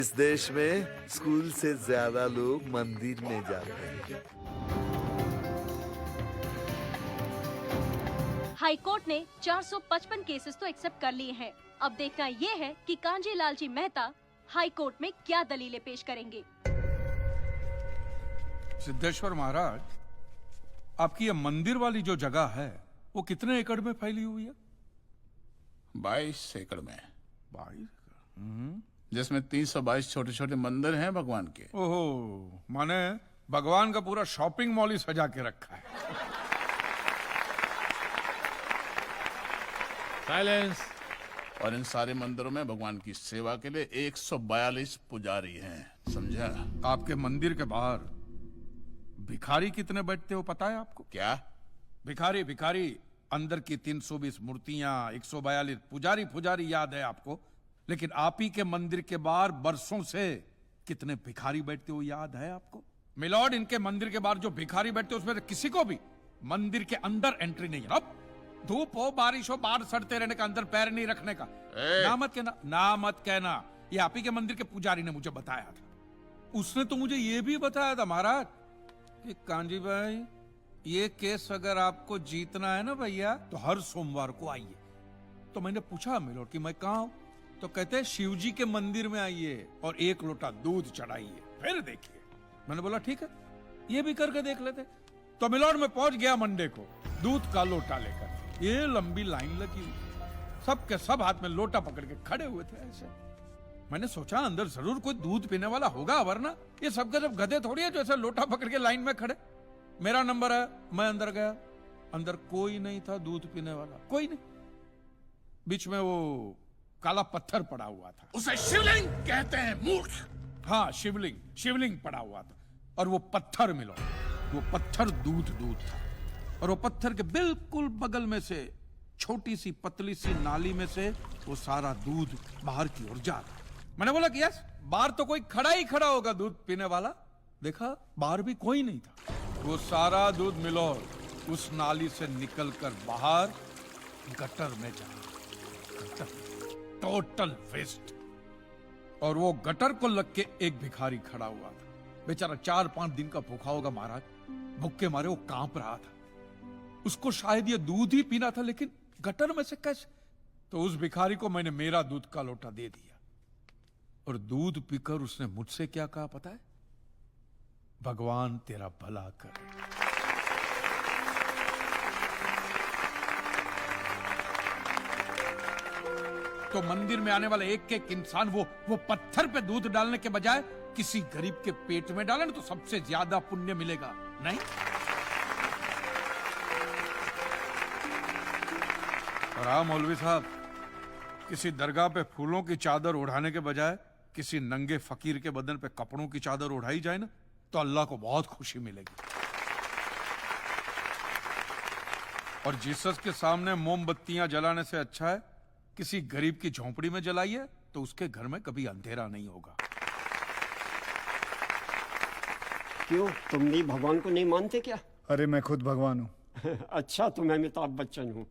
इस देश में स्कूल से ज्यादा लोग मंदिर में जाते हैं। हाईकोर्ट ने 455 केसेस तो एक्सेप्ट कर लिए हैं। अब देखना ये है कि कांजी लालजी मेहता हाईकोर्ट में क्या दलीलें पेश करेंगे। सिद्धेश्वर महाराज, आपकी ये मंदिर वाली जो जगह है वो कितने एकड़ में फैली हुई है? 22 एकड़ में, 22 जिसमें 322 छोटे छोटे मंदिर हैं भगवान के। ओहो, माने भगवान का पूरा शॉपिंग मॉल ही सजा के रखा है। साइलेंस। और इन सारे मंदिरों में भगवान की सेवा के लिए 142 पुजारी हैं, समझा? आपके मंदिर के बाहर भिखारी कितने बैठते हो पता है आपको? क्या? भिखारी भिखारी अंदर की 320 मूर्तियां, 142 पुजारी पुजारी याद है आपको, लेकिन आप ही के मंदिर के बाहर बरसों से कितने भिखारी बैठते हो याद है आपको? मिलॉर्ड, इनके मंदिर के बाहर जो भिखारी बैठते हो उसमें किसी को भी मंदिर के अंदर एंट्री नहीं है। अब धूप हो बारिश हो बाहर सड़ते रहने का, अंदर पैर नहीं रखने का। ना मत कहना, ना मत कहना। ये आप ही के मंदिर के पुजारी ने मुझे बताया था। उसने तो मुझे ये भी बताया था महाराज कि कांजी भाई, ये केस अगर आपको जीतना है ना भैया, तो हर सोमवार को आइए। तो मैंने पूछा मिलोड कि मैं कहाँ हूं? तो कहते हैं शिव जी के मंदिर में आइए और 1 लोटा दूध चढ़ाइए, फिर देखिए। मैंने बोला ठीक है, ये भी करके देख लेते। तो मिलोड में पहुंच गया मंडे को दूध का लोटा लेकर। ये लंबी लाइन लगी हुई, सबके सब हाथ में लोटा पकड़ के खड़े हुए थे ऐसे। मैंने सोचा अंदर जरूर कोई दूध पीने वाला होगा, वरना ये सब जब गधे थोड़ी है जो ऐसे लोटा पकड़ के लाइन में खड़े। मेरा नंबर है, मैं अंदर गया, अंदर कोई नहीं था दूध पीने वाला, कोई नहीं। बीच में वो काला पत्थर पड़ा हुआ था, उसे शिवलिंग कहते हैं, मूर्ख। हाँ, शिवलिंग, शिवलिंग पड़ा हुआ था। और वो पत्थर मिलो, वो पत्थर दूध था। और वो पत्थर के बिल्कुल बगल में से छोटी सी पतली सी नाली में से वो सारा दूध बाहर की ओर जा रहा। मैंने बोला कि यस, बाहर तो कोई खड़ा ही खड़ा होगा दूध पीने वाला। देखा, बाहर भी कोई नहीं था। वो सारा दूध मिलो उस नाली से निकलकर बाहर गटर में जा रहा। Total waste. और वो गटर को लग के एक भिखारी खड़ा हुआ था। बेचारा 4-5 दिन का भूखा होगा महाराज, भूख के मारे वो कांप रहा था। उसको शायद ये दूध ही पीना था, लेकिन गटर में से कैसे? तो उस भिखारी को मैंने मेरा दूध का लोटा दे दिया। और दूध पीकर उसने मुझसे क्या कहा पता है? भगवान तेरा भला करे। तो मंदिर में आने वाले एक एक इंसान वो पत्थर पे दूध डालने के बजाय किसी गरीब के पेट में डाले ना, तो सबसे ज्यादा पुण्य मिलेगा। नहीं? और हाँ मौलवी साहब, किसी दरगाह पे फूलों की चादर ओढ़ाने के बजाय किसी नंगे फकीर के बदन पे कपड़ों की चादर ओढ़ाई जाए ना, तो अल्लाह को बहुत खुशी मिलेगी। और जीसस के सामने मोमबत्तियां जलाने से अच्छा है किसी गरीब की झोंपड़ी में जलाइए, तो उसके घर में कभी अंधेरा नहीं होगा। क्यों, तुम भी भगवान को नहीं मानते क्या? अरे मैं खुद भगवान हूँ। अच्छा, तो मैं अमिताभ बच्चन हूँ।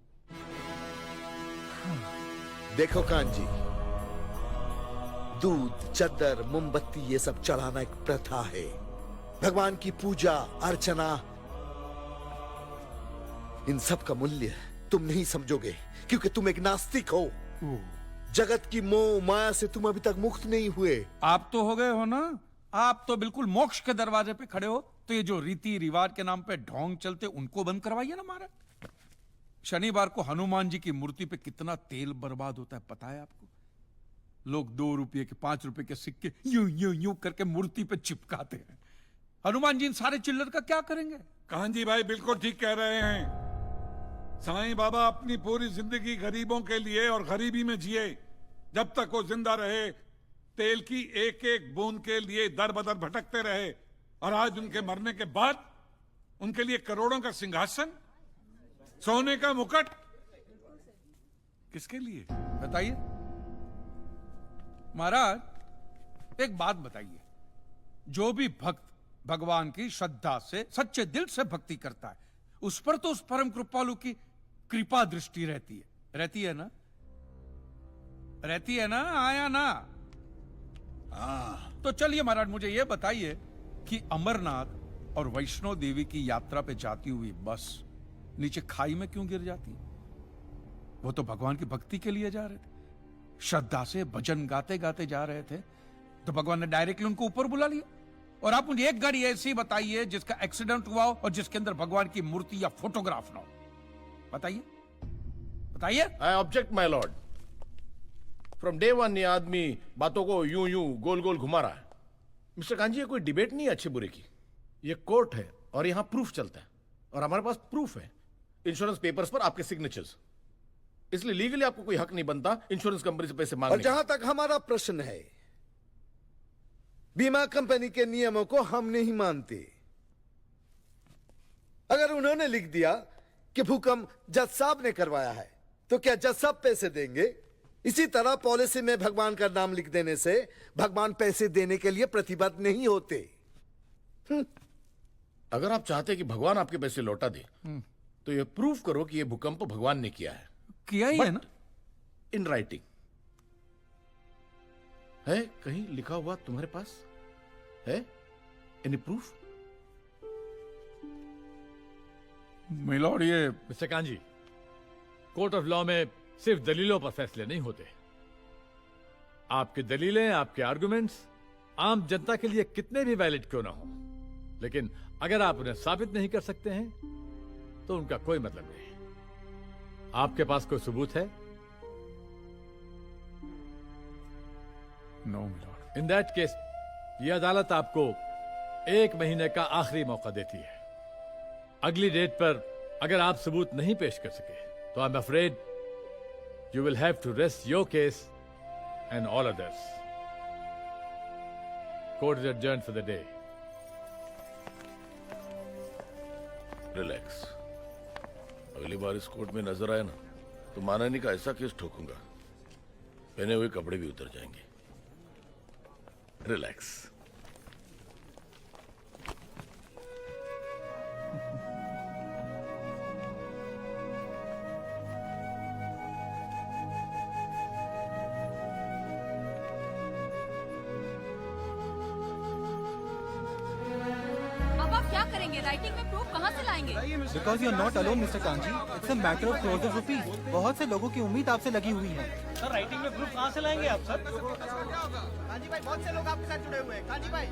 देखो कांजी, दूध, चद्दर, मोमबत्ती ये सब चढ़ाना एक प्रथा है। भगवान की पूजा अर्चना, इन सब का मूल्य तुम नहीं समझोगे, क्योंकि तुम एक नास्तिक हो। जगत की मोह माया से तुम अभी तक मुक्त नहीं हुए। आप तो हो गए हो ना, आप तो बिल्कुल मोक्ष के दरवाजे पे खड़े हो। तो ये जो रीति रिवाज के नाम पे ढोंग चलते, उनको बंद करवाइए ना महाराज। शनिवार को हनुमान जी की मूर्ति पे कितना तेल बर्बाद होता है पता है आपको? लोग 2 रुपये के 5 रुपए के सिक्के यूं यूं यूं करके मूर्ति पे चिपकाते हैं। हनुमान जी इन सारे चिल्लर का क्या करेंगे? कांजी भाई बिल्कुल ठीक कह रहे हैं। साईं बाबा अपनी पूरी जिंदगी गरीबों के लिए और गरीबी में जिए। जब तक वो जिंदा रहे, तेल की एक एक बूंद के लिए दर बदर भटकते रहे। और आज उनके मरने के बाद उनके लिए करोड़ों का सिंहासन, सोने का मुकुट, किसके लिए? बताइए महाराज, एक बात बताइए। जो भी भक्त भगवान की श्रद्धा से सच्चे दिल से भक्ति करता है, उस पर तो उस परम कृपालु की कृपा दृष्टि रहती है ना? रहती है ना? आया ना? हाँ, तो चलिए महाराज, मुझे ये बताइए कि अमरनाथ और वैष्णो देवी की यात्रा पे जाती हुई बस नीचे खाई में क्यों गिर जाती? वो तो भगवान की भक्ति के लिए जा रहे थे, श्रद्धा से भजन गाते गाते जा रहे थे, तो भगवान ने डायरेक्टली उनको ऊपर बुला लिया। और आप मुझे एक गाड़ी ऐसी बताइए जिसका एक्सीडेंट हुआ हो और जिसके अंदर भगवान की मूर्ति या फोटोग्राफ ना हो। बताइए बताइए। I object my Lord. From day one ये आदमी बातों को यूं यूं गोल गोल घुमा रहा है। मिस्टर कांजी, ये कोई डिबेट नहीं है अच्छे बुरे की, ये कोर्ट है और यहां प्रूफ चलता है, और हमारे पास प्रूफ है, इंश्योरेंस पेपर्स पर आपके सिग्नेचर्स। इसलिए लीगली आपको कोई हक नहीं बनता इंश्योरेंस कंपनी से पैसे मांगने और जहां तक हमारा प्रश्न है, बीमा कंपनी के नियमों को हम नहीं मानते। अगर उन्होंने लिख दिया कि भूकंप जज साहब ने करवाया है, तो क्या जज साहब पैसे देंगे? इसी तरह पॉलिसी में भगवान का नाम लिख देने से भगवान पैसे देने के लिए प्रतिबद्ध नहीं होते। अगर आप चाहते कि भगवान आपके पैसे लौटा दे, तो ये प्रूफ करो कि ये भूकंप भगवान ने किया है। किया ही है ना? इन राइटिंग है, कहीं लिखा हुआ तुम्हारे पास है? Any proof? मिलॉर्ड, ये mister kanji, court of law में सिर्फ दलीलों पर फैसले नहीं होते। आपकी दलीलें, आपके आर्गुमेंट्स आम जनता के लिए कितने भी वैलिड क्यों ना हो, लेकिन अगर आप उन्हें साबित नहीं कर सकते हैं तो उनका कोई मतलब नहीं। आपके पास कोई सबूत है? No milord. In that case यह अदालत आपको 1 महीने का आखिरी मौका देती है। अगली डेट पर अगर आप सबूत नहीं पेश कर सके तो I am afraid you will have to rest your case and all others. Court is adjourned for the day. Relax. अगली बार इस कोर्ट में नजर आए ना, तो मानहानि का ऐसा केस ठोकूंगा, पहने हुए कपड़े भी उतर जाएंगे। रिलैक्स। अब आप क्या करेंगे? राइटिंग में प्रूफ कहाँ से लाएंगे? Because you are not alone, Mr. Kanji. It's a matter of crores of rupees. बहुत से लोगों की उम्मीद आपसे लगी हुई है। सर, राइटिंग में प्रूफ कहाँ से लाएंगे आप सर? कांजी भाई, बहुत से लोग आपके साथ जुड़े हुए हैं। कांजी भाई